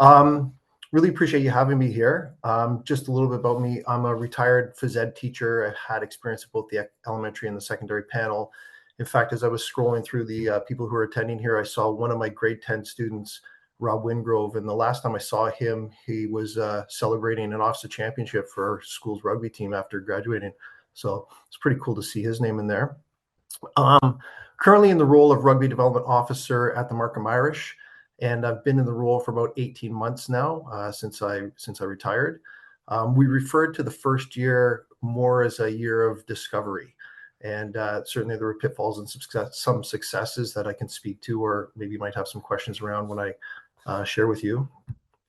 Um, really appreciate you having me here. Just a little bit about me. I'm a retired phys ed teacher. I've had experience at both the elementary and the secondary panel. In fact, as I was scrolling through the people who are attending here, I saw one of my grade 10 students, Rob Wingrove. And the last time I saw him, he was celebrating an officer championship for our school's rugby team after graduating. So it's pretty cool to see his name in there. Currently in the role of Rugby Development Officer at the Markham Irish, and I've been in the role for about 18 months now since I retired. We referred to the first year more as a year of discovery, and certainly there were pitfalls and some successes that I can speak to, or maybe you might have some questions around when I share with you.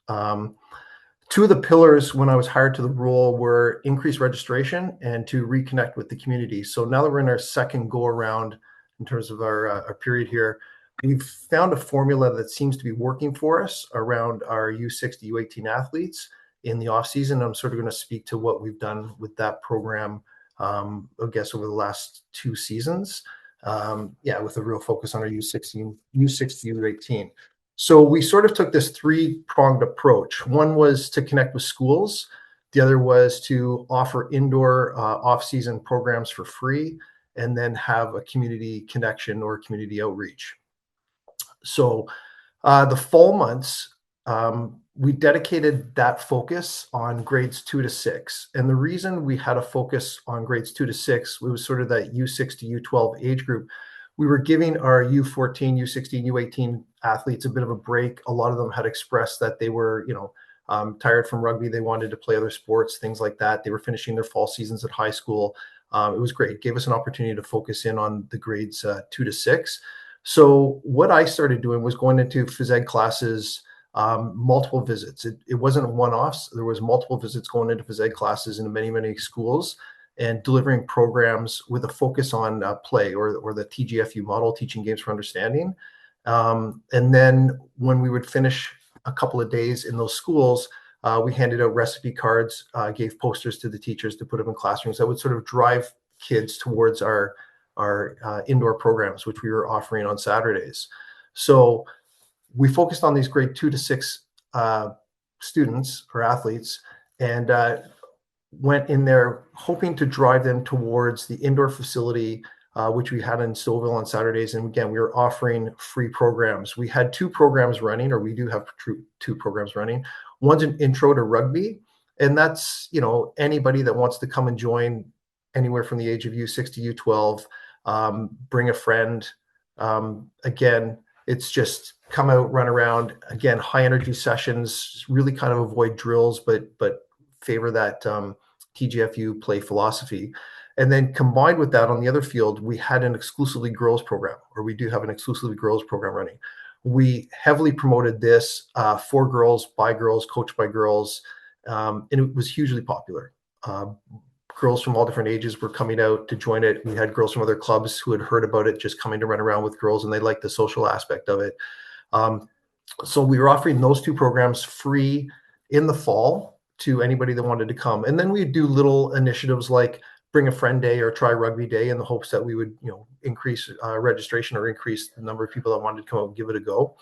Two of the pillars when I was hired to the role were increased registration and to reconnect with the community. So now that we're in our second go around in terms of our period here, we've found a formula that seems to be working for us around our U60, U18 athletes in the off season. I'm sort of going to speak to what we've done with that program, I guess, over the last 2 seasons. With a real focus on our U16, U60, U18. So we sort of took this 3-pronged approach. One was to connect with schools. The other was to offer indoor off-season programs for free, and then have a community connection or community outreach. So the fall months, we dedicated that focus on grades 2 to 6. And the reason we had a focus on grades 2 to 6 was sort of that U6 to U12 age group. We were giving our U14, U16, U18 athletes a bit of a break. A lot of them had expressed that they were, tired from rugby. They wanted to play other sports, things like that. They were finishing their fall seasons at high school. It was great. It gave us an opportunity to focus in on the grades 2 to 6. So what I started doing was going into phys ed classes, multiple visits. It wasn't one-offs. There was multiple visits going into phys ed classes in many, many schools, and delivering programs with a focus on play, or the TGFU model, teaching games for understanding. And then when we would finish a couple of days in those schools, we handed out recipe cards, gave posters to the teachers to put them in classrooms that would sort of drive kids towards our indoor programs, which we were offering on Saturdays. So we focused on these grade 2 to 6 students or athletes, and went in there hoping to drive them towards the indoor facility, which we had in Stouffville on Saturdays. And again, we were offering free programs. We had 2 programs running, or we do have 2 programs running. One's an intro to rugby, and that's, anybody that wants to come and join anywhere from the age of U6 to U12, bring a friend. Again, it's just come out, run around. Again, high energy sessions, really kind of avoid drills, but favor that TGFU play philosophy. And then combined with that, on the other field, we had an exclusively girls program, or we do have an exclusively girls program running. We heavily promoted this for girls, by girls, coached by girls, and it was hugely popular. Girls from all different ages were coming out to join it. We had girls from other clubs who had heard about it, just coming to run around with girls, and they liked the social aspect of it. So we were offering those 2 programs free in the fall to anybody that wanted to come. And then we'd do little initiatives like bring a friend day or try rugby day, in the hopes that we would, increase registration or increase the number of people that wanted to come out and give it a go.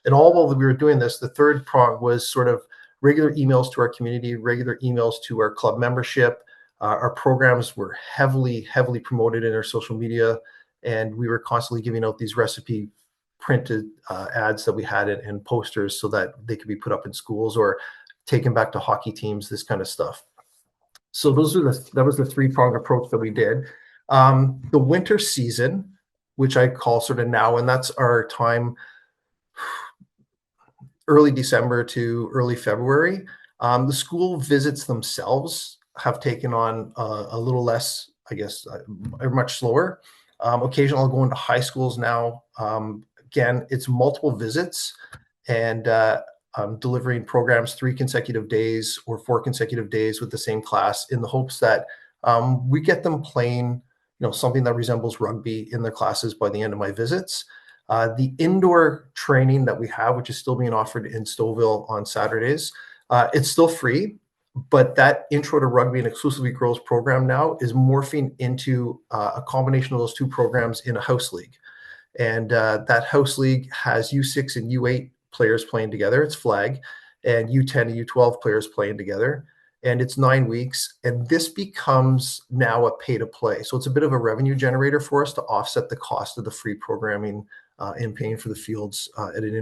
And all while we were doing this, the third prong was sort of regular emails to our community, regular emails to our club membership. Our programs were heavily promoted in our social media, and we were constantly giving out these recipe printed ads that we had and posters so that they could be put up in schools or taken back to hockey teams, this kind of stuff. So that was the 3-pronged approach that we did. The winter season, which I call sort of now, and that's our time, early December to early February. The school visits themselves have taken on a little less, I guess, much slower. Occasionally I'll go into high schools now. Again, it's multiple visits, and delivering programs 3 consecutive days or 4 consecutive days with the same class, in the hopes that we get them playing, something that resembles rugby in their classes by the end of my visits. The indoor training that we have, which is still being offered in Stouffville on Saturdays, it's still free, but that intro to rugby and exclusively girls program now is morphing into a combination of those 2 programs in a house league. And that house league has U6 and U8 players playing together. It's flag. and U10 and U12 players playing together. And it's 9 weeks. And this becomes now a pay to play. So it's a bit of a revenue generator for us to offset the cost of the free programming and paying for the fields at an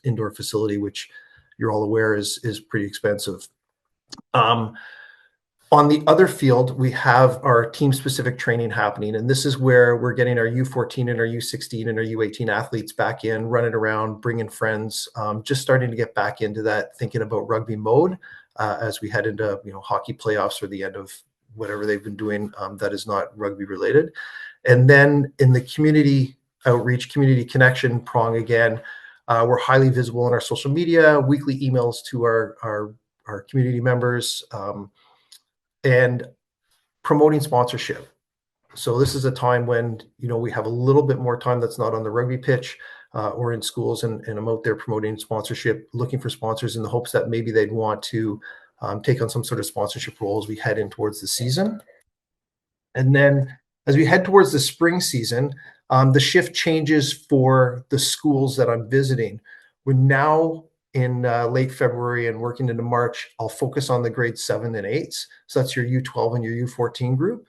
indoor facility, which you're all aware is pretty expensive. On the other field, we have our team-specific training happening, and this is where we're getting our U14 and our U16 and our U18 athletes back in, running around, bringing friends, just starting to get back into that, thinking about rugby mode as we head into hockey playoffs or the end of whatever they've been doing that is not rugby related. And then in the community outreach, community connection prong again, we're highly visible in our social media, weekly emails to our community members, and promoting sponsorship. So this is a time when we have a little bit more time that's not on the rugby pitch or in schools, and I'm out there promoting sponsorship, looking for sponsors in the hopes that maybe they'd want to take on some sort of sponsorship role as we head in towards the season. And then as we head towards the spring season, the shift changes for the schools that I'm visiting. We're now in late February and working into March. I'll focus on the grades 7 and 8s. So that's your U12 and your U14 group.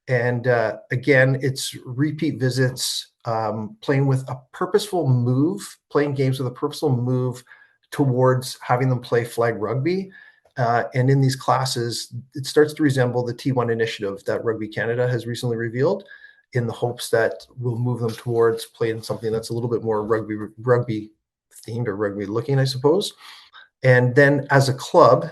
And again, it's repeat visits, playing with a purposeful move, playing games with a purposeful move towards having them play flag rugby. And in these classes, it starts to resemble the T1 initiative that Rugby Canada has recently revealed, in the hopes that we'll move them towards playing something that's a little bit more rugby themed or rugby looking, I suppose. And then as a club,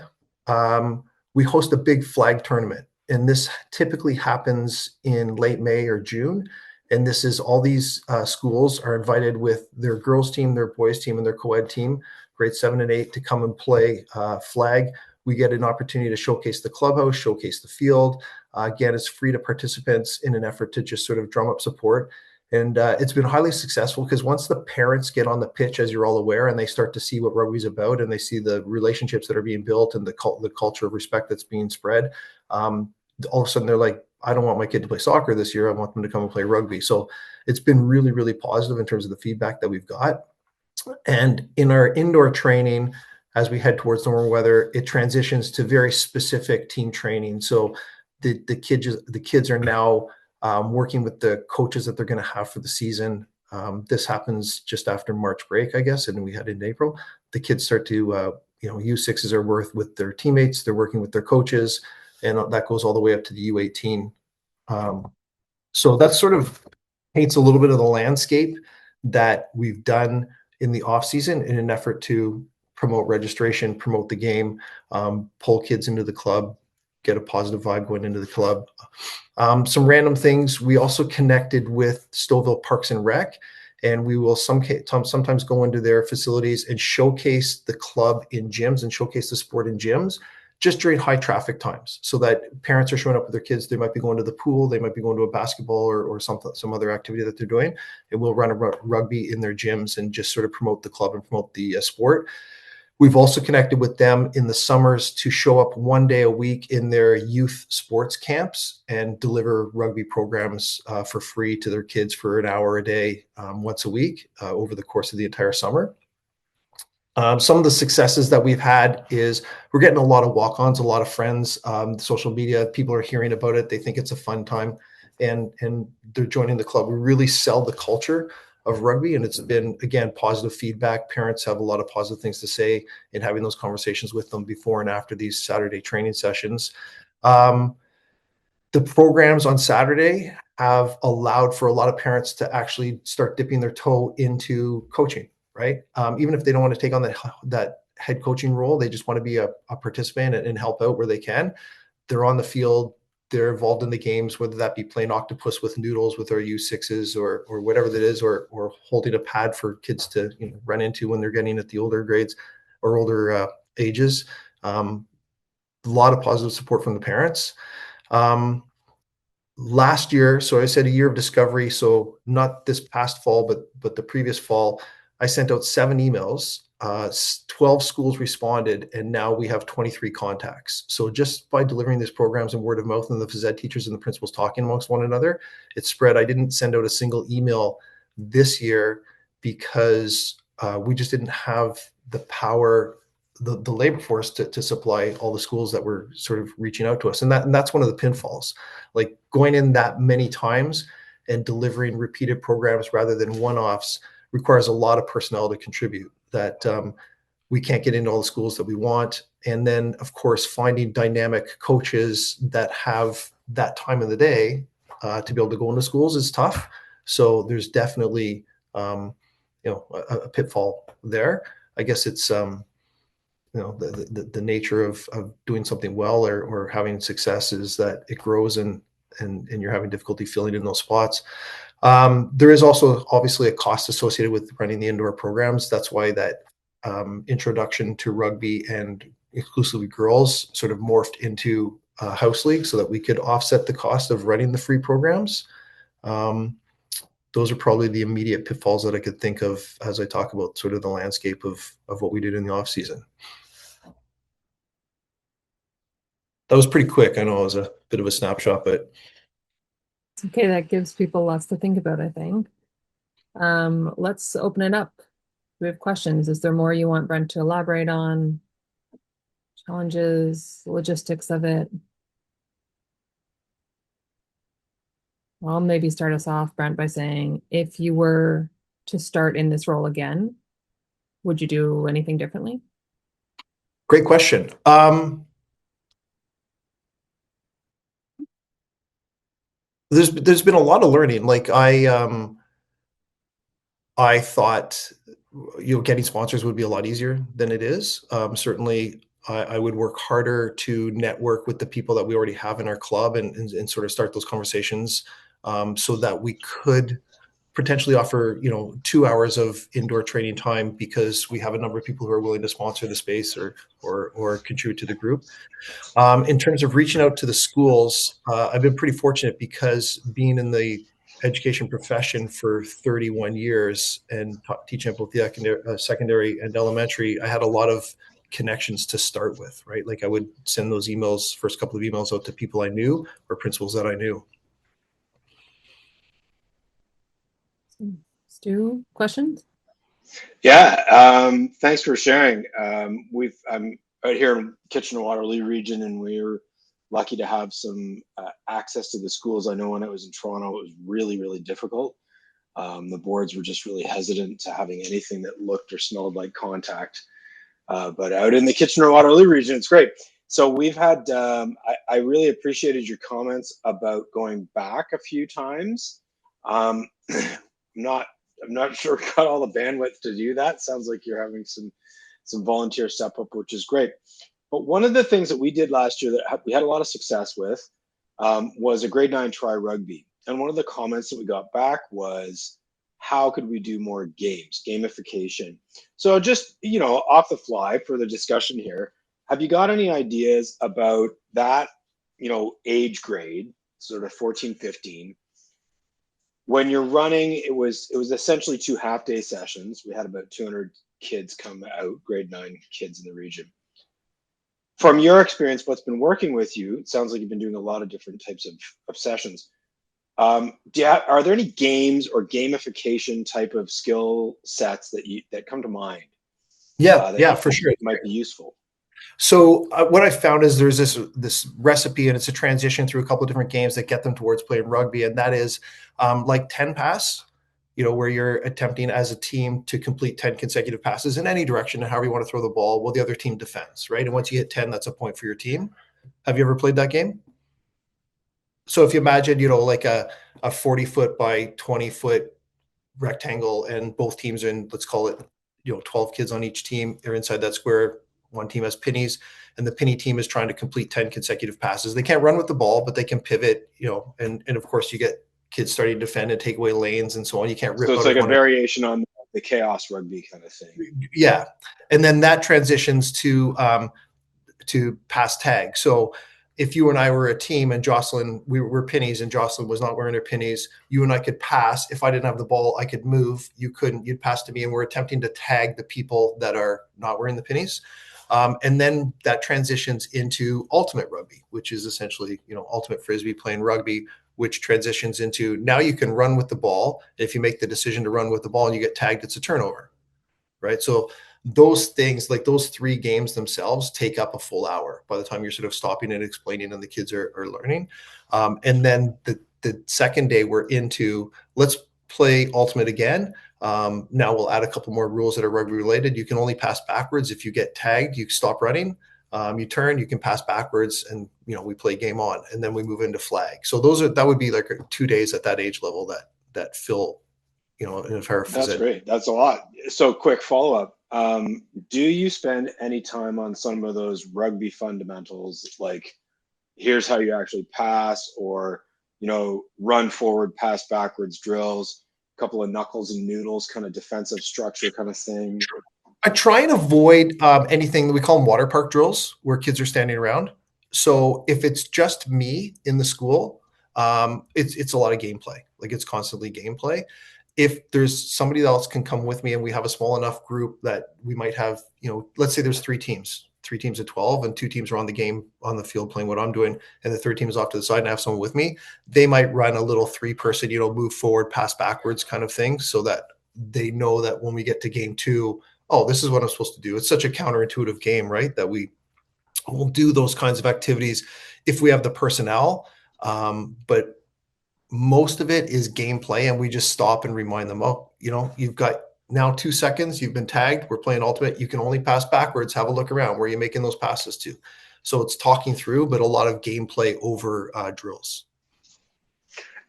we host a big flag tournament. And this typically happens in late May or June. And this is all these schools are invited with their girls team, their boys team, and their co-ed team, grades 7 and 8, to come and play flag. We get an opportunity to showcase the clubhouse, showcase the field. Again, it's free to participants in an effort to just sort of drum up support. And it's been highly successful, because once the parents get on the pitch, as you're all aware, and they start to see what rugby's about, and they see the relationships that are being built and the culture of respect that's being spread, all of a sudden they're like, I don't want my kid to play soccer this year. I want them to come and play rugby. So it's been really, really positive in terms of the feedback that we've got. And in our indoor training, as we head towards normal weather, it transitions to very specific team training. So the kids are now working with the coaches that they're going to have for the season. This happens just after March break, I guess, and we head into April. The kids start to, U6s are with their teammates. They're working with their coaches, and that goes all the way up to the U18. So that sort of paints a little bit of the landscape that we've done in the off season in an effort to promote registration, promote the game, pull kids into the club, get a positive vibe going into the club. Some random things. We also connected with Stouffville Parks and Rec, and we will sometimes go into their facilities and showcase the club in gyms and showcase the sport in gyms, just during high traffic times, so that parents are showing up with their kids. They might be going to the pool, they might be going to a basketball or some other activity that they're doing, and we'll run a rugby in their gyms and just sort of promote the club and promote the sport. We've also connected with them in the summers to show up one day a week in their youth sports camps and deliver rugby programs for free to their kids for an hour a day, once a week, over the course of the entire summer. Some of the successes that we've had is we're getting a lot of walk-ons, a lot of friends, social media, people are hearing about it. They think it's a fun time, and they're joining the club. We really sell the culture of rugby, and it's been, again, positive feedback. Parents have a lot of positive things to say in having those conversations with them before and after these Saturday training sessions. The programs on Saturday have allowed for a lot of parents to actually start dipping their toe into coaching, right? Even if they don't want to take on that head coaching role, they just want to be a participant and help out where they can. They're on the field, they're involved in the games, whether that be playing octopus with noodles with our U6s or whatever that is, or holding a pad for kids to run into when they're getting at the older grades or older ages. A lot of positive support from the parents. Last year, so I said a year of discovery, so not this past fall, but the previous fall, I sent out 7 emails. 12 schools responded, and now we have 23 contacts. So just by delivering these programs and word of mouth, and the phys ed teachers and the principals talking amongst one another, it spread. I didn't send out a single email this year because we just didn't have the power, the labor force to supply all the schools that were sort of reaching out to us. And that's one of the pinfalls, like going in that many times and delivering repeated programs rather than one-offs requires a lot of personnel to contribute that we can't get into all the schools that we want. And then, of course, finding dynamic coaches that have that time of the day to be able to go into schools is tough. So there's definitely, a pitfall there. I guess it's, the nature of doing something well or having success is that it grows and you're having difficulty filling in those spots. There is also obviously a cost associated with running the indoor programs. That's why that introduction to rugby and exclusively girls sort of morphed into a house league so that we could offset the cost of running the free programs. Those are probably the immediate pitfalls that I could think of as I talk about sort of the landscape of what we did in the off season. That was pretty quick. I know it was a bit of a snapshot, but Okay, that gives people lots to think about, I think. Let's open it up. We have questions. Is there more you want Brent to elaborate on? Challenges, logistics of it? I'll maybe start us off, Brent, by saying, if you were to start in this role again, would you do anything differently? great question. There's been a lot of learning. Like I thought, getting sponsors would be a lot easier than it is. Certainly, I would work harder to network with the people that we already have in our club and sort of start those conversations so that we could potentially offer 2 hours of indoor training time because we have a number of people who are willing to sponsor the space or contribute to the group. In terms of reaching out to the schools, I've been pretty fortunate because being in the education profession for 31 years and teaching at both the secondary and elementary, I had a lot of connections to start with, right? Like I would send those emails, first couple of emails out to people I knew or principals that I knew. Stu, questions? Yeah, thanks for sharing. I'm out here in Kitchener-Waterloo region, and we were lucky to have some access to the schools. I know when I was in Toronto, it was really, really difficult. The boards were just really hesitant to having anything that looked or smelled like contact. But out in the Kitchener-Waterloo region, it's great. So we've had, I really appreciated your comments about going back a few times. I'm not sure we got all the bandwidth to do that. Sounds like you're having some volunteer step up, which is great. But one of the things that we did last year that we had a lot of success with was a grade 9 try rugby. And one of the comments that we got back was, how could we do more games, gamification? So just, off the fly for the discussion here, have you got any ideas about that, age grade, sort of 14, 15? When you're running, it was essentially 2 half-day sessions. We had about 200 kids come out, grade 9 kids in the region. From your experience, what's been working with you, it sounds like you've been doing a lot of different types of sessions. Are there any games or gamification type of skill sets that come to mind? Yeah, for sure. Might be useful. So what I found is there's this recipe, and it's a transition through a couple of different games that get them towards playing rugby, and that is like 10 pass, where you're attempting as a team to complete 10 consecutive passes in any direction, and however you want to throw the ball, while the other team defends, right? And once you hit 10, that's a point for your team. Have you ever played that game? So if you imagine, like a 40-foot by 20-foot rectangle, and both teams are in, let's call it, 12 kids on each team. They're inside that square. One team has pennies, and the penny team is trying to complete 10 consecutive passes. They can't run with the ball, but they can pivot, and of course you get kids starting to defend and take away lanes and so on. You can't rip. So it's like a variation on the chaos rugby kind of thing. Yeah. And then that transitions to pass tag. So if you and I were a team and Jocelyn, we were pennies and Jocelyn was not wearing her pennies, you and I could pass. If I didn't have the ball, I could move. You couldn't. You'd pass to me, and we're attempting to tag the people that are not wearing the pennies. And then that transitions into ultimate rugby, which is essentially, ultimate frisbee playing rugby, which transitions into now you can run with the ball. If you make the decision to run with the ball and you get tagged, it's a turnover, right? So those things, like those 3 games themselves, take up a full hour by the time you're sort of stopping and explaining and the kids are learning. And then the second day we're into, let's play ultimate again. Now we'll add a couple more rules that are rugby related. You can only pass backwards. If you get tagged, you stop running. You turn, you can pass backwards, and we play game on, and then we move into flag. So that would be like 2 days at that age level that fill, in a fair. That's great. That's a lot. So quick follow up. Do you spend any time on some of those rugby fundamentals, like here's how you actually pass, or run forward, pass backwards drills, a couple of knuckles and noodles, kind of defensive structure kind of thing? I try and avoid anything that we call them water park drills, where kids are standing around. So if it's just me in the school, it's a lot of gameplay. Like, it's constantly gameplay. If there's somebody else can come with me, and we have a small enough group that we might have, let's say there's 3 teams of 12, and 2 teams are on the field playing what I'm doing, and the third team is off to the side, and I have someone with me. They might run a little 3-person, move forward, pass backwards kind of thing, so that they know that when we get to game 2, oh, this is what I'm supposed to do. It's such a counterintuitive game, right? That we will do those kinds of activities if we have the personnel. But most of it is gameplay, and we just stop and remind them, oh, you've got now 2 seconds, you've been tagged, we're playing ultimate, you can only pass backwards, have a look around, where are you making those passes to? So it's talking through, but a lot of gameplay over drills.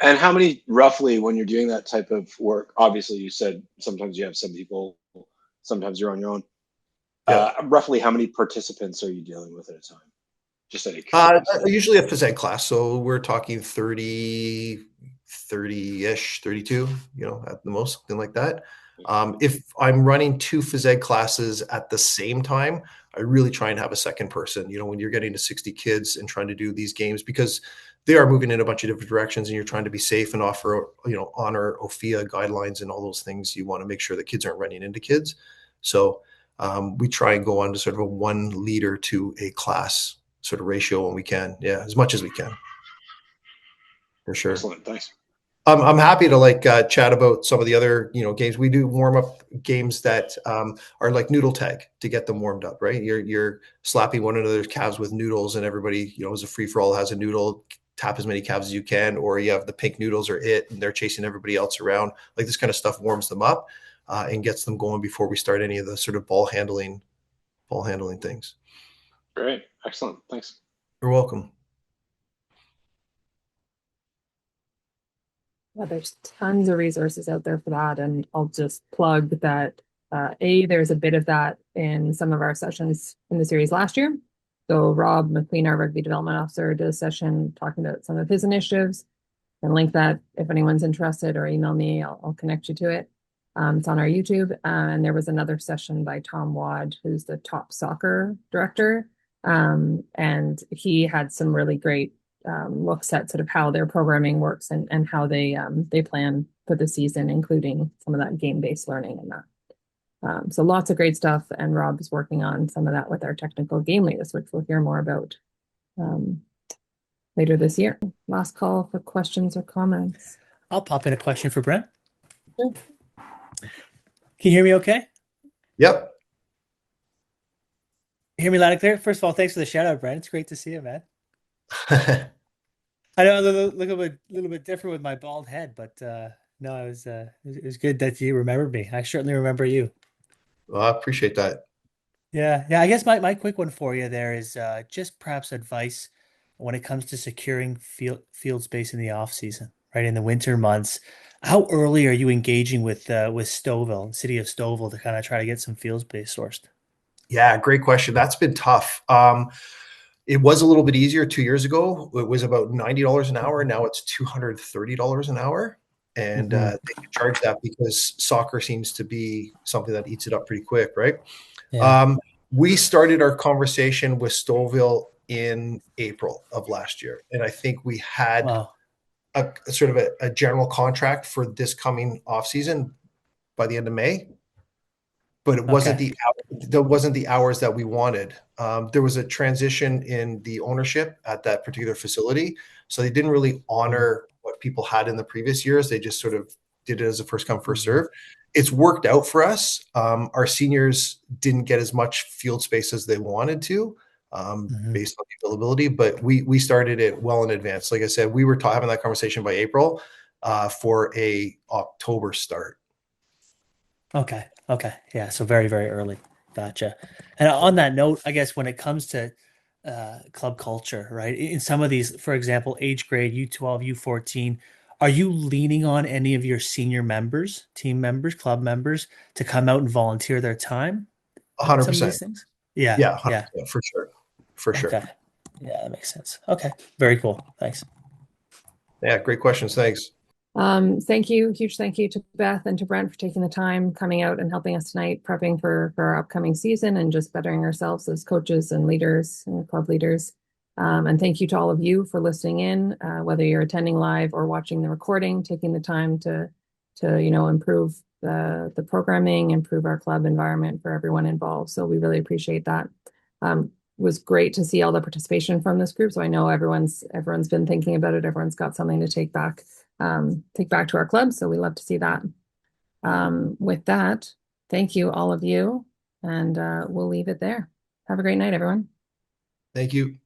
And how many, roughly, when you're doing that type of work, obviously you said sometimes you have some people, sometimes you're on your own. Yeah. Roughly how many participants are you dealing with at a time? Just usually a phys ed class. So we're talking 30-ish, 32, at the most, something like that. If I'm running 2 phys ed classes at the same time, I really try and have a second person, when you're getting to 60 kids and trying to do these games, because they are moving in a bunch of different directions, and you're trying to be safe and offer, honor OFIA guidelines and all those things. You want to make sure that kids aren't running into kids. So we try and go on to sort of a 1 leader to a class sort of ratio when we can. Yeah, as much as we can. For sure. Excellent. Thanks. I'm happy to chat about some of the other, games. We do warm up games that are like noodle tag to get them warmed up, right? You're slapping one another's calves with noodles, and everybody, as a free for all, has a noodle. Tap as many calves as you can, or you have the pink noodles or and they're chasing everybody else around. Like, this kind of stuff warms them up and gets them going before we start any of the sort of ball handling things. Great. Excellent. Thanks. You're welcome. Yeah, there's tons of resources out there for that, and I'll just plug that there's a bit of that in some of our sessions in the series last year. So Rob McQueen, our Rugby Development Officer, did a session talking about some of his initiatives, and link that if anyone's interested, or email me, I'll connect you to it. It's on our YouTube. And there was another session by Tom Wad, who's the top soccer director. And he had some really great looks at sort of how their programming works, and how they plan for the season, including some of that game-based learning and that. So lots of great stuff, and Rob's working on some of that with our technical game leaders, which we'll hear more about later this year. Last call for questions or comments. I'll pop in a question for Brent. Sure. Can you hear me okay? Yep. Hear me loud and clear? First of all, thanks for the shout out, Brent. It's great to see you, man. I know I look a little bit different with my bald head, but no, it was good that you remembered me. I certainly remember you. Well, I appreciate that. Yeah. I guess my quick one for you there is just perhaps advice when it comes to securing field space in the off season, right? In the winter months, how early are you engaging with Stouffville, city of Stouffville, to kind of try to get some field space sourced? Yeah, great question. That's been tough. It was a little bit easier 2 years ago. It was about $90 an hour. Now it's $230 an hour. And they can charge that because soccer seems to be something that eats it up pretty quick, right? Yeah. We started our conversation with Stouffville in April of last year. And I think we had a sort of a general contract for this coming off season by the end of May. But it wasn't the hours that we wanted. There was a transition in the ownership at that particular facility, so they didn't really honor what people had in the previous years. They just sort of did it as a first come, first serve. it's worked out for us. Our seniors didn't get as much field space as they wanted to, based on the availability, but we started it well in advance. Like I said, we were having that conversation by April for a October start. Okay. Okay. Yeah. So very, very early. Gotcha. And on that note, I guess when it comes to club culture, right? In some of these, for example, age grade, U12, U14, are you leaning on any of your senior members, team members, club members to come out and volunteer their time at some of 100%. these things? Yeah. Yeah, Yeah. 100%, for sure. For sure. Okay. Yeah, that makes sense. Okay. Very cool. Thanks. Yeah, great questions. Thanks. Thank you. Huge thank you to Beth and to Brent for taking the time, coming out and helping us tonight, prepping for our upcoming season and just bettering ourselves as coaches and leaders and club leaders. And thank you to all of you for listening in, whether you're attending live or watching the recording, taking the time to improve the programming, improve our club environment for everyone involved. So we really appreciate that. It was great to see all the participation from this group. So I know everyone's been thinking about it. Everyone's got something to take back to our club. So we love to see that. With that, thank you, all of you, and we'll leave it there. Have a great night, everyone. Thank you.